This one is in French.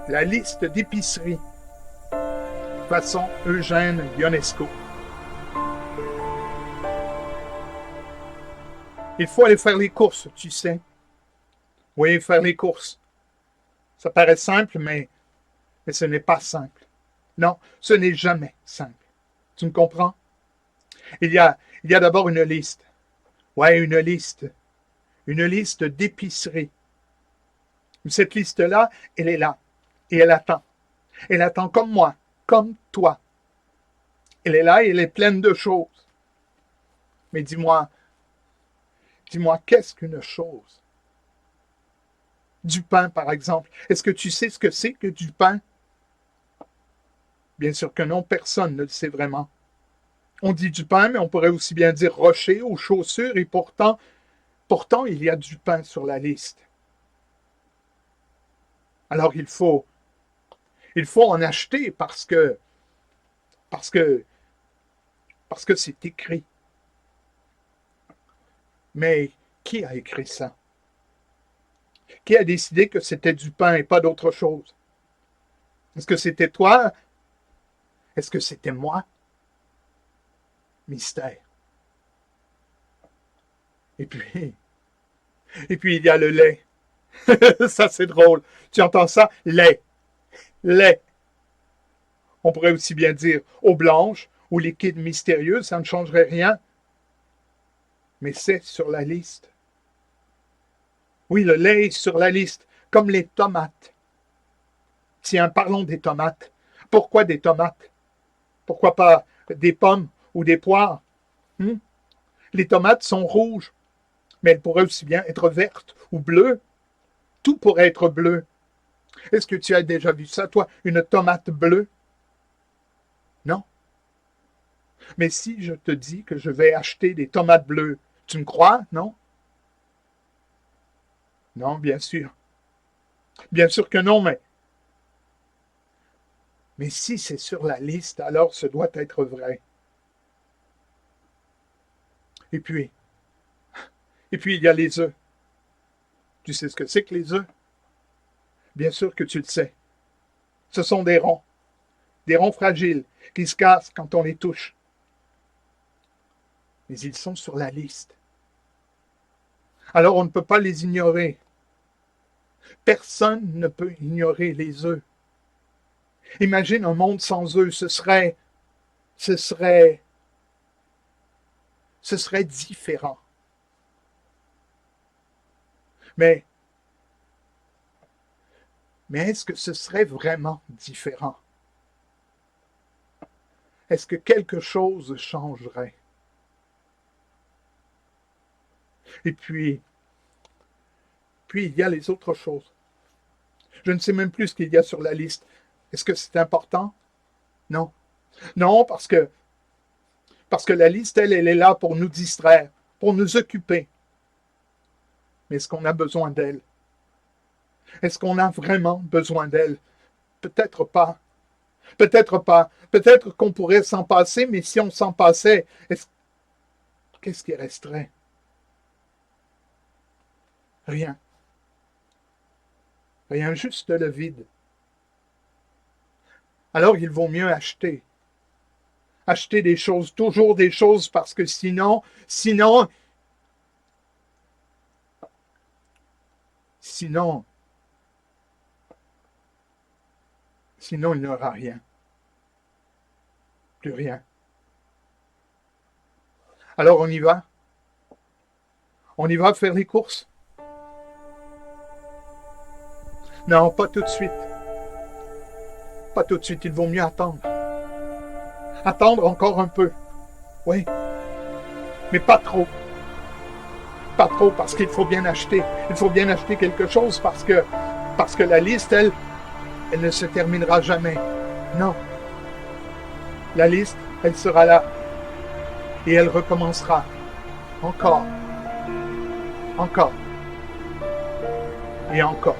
La liste d'épicerie, façon Eugène Ionesco. Il faut aller faire les courses, tu sais. Oui, faire les courses. Ça paraît simple, mais ce n'est pas simple. Non, ce n'est jamais simple. Tu me comprends? Il y a d'abord une liste. Ouais, une liste. Une liste d'épicerie. Cette liste-là, elle est là. Et elle attend. Elle attend comme moi, comme toi. Elle est là et elle est pleine de choses. Mais dis-moi, qu'est-ce qu'une chose? Du pain, par exemple. Est-ce que tu sais ce que c'est que du pain? Bien sûr que non, personne ne le sait vraiment. On dit du pain, mais on pourrait aussi bien dire rocher ou chaussures, et pourtant, il y a du pain sur la liste. Alors il faut en acheter parce que c'est écrit. Mais qui a écrit ça? Qui a décidé que c'était du pain et pas d'autre chose? Est-ce que c'était toi? Est-ce que c'était moi? Mystère. Et puis il y a le lait. Ça, c'est drôle. Tu entends ça? Lait. Lait. On pourrait aussi bien dire eau blanche ou liquide mystérieux, ça ne changerait rien. Mais c'est sur la liste. Oui, le lait est sur la liste, comme les tomates. Tiens, parlons des tomates. Pourquoi des tomates? Pourquoi pas des pommes ou des poires? Les tomates sont rouges, mais elles pourraient aussi bien être vertes ou bleues. Tout pourrait être bleu. Est-ce que tu as déjà vu ça, toi, une tomate bleue? Non. Mais si je te dis que je vais acheter des tomates bleues, tu me crois, non? Non, bien sûr. Bien sûr que non, mais si c'est sur la liste, alors ce doit être vrai. Et puis il y a les œufs. Tu sais ce que c'est que les œufs? Bien sûr que tu le sais. Ce sont des ronds fragiles, qui se cassent quand on les touche. Mais ils sont sur la liste. Alors on ne peut pas les ignorer. Personne ne peut ignorer les œufs. Imagine un monde sans œufs, ce serait différent. Mais est-ce que ce serait vraiment différent? Est-ce que quelque chose changerait? Et puis il y a les autres choses. Je ne sais même plus ce qu'il y a sur la liste. Est-ce que c'est important? Non. Non, parce que la liste, elle est là pour nous distraire, pour nous occuper. Mais est-ce qu'on a besoin d'elle? Est-ce qu'on a vraiment besoin d'elle? Peut-être pas. Peut-être pas. Peut-être qu'on pourrait s'en passer, mais si on s'en passait, qu'est-ce qui resterait? Rien. Rien, juste le vide. Alors il vaut mieux acheter. Acheter des choses, toujours des choses, parce que sinon, il n'y aura rien. Plus rien. Alors on y va. On y va faire les courses. Non, pas tout de suite. Pas tout de suite, il vaut mieux attendre. Attendre encore un peu. Oui, mais pas trop. Pas trop, parce qu'il faut bien acheter. Il faut bien acheter quelque chose parce que la liste, elle ne se terminera jamais. Non. La liste, elle sera là. Et elle recommencera. Encore. Encore. Et encore.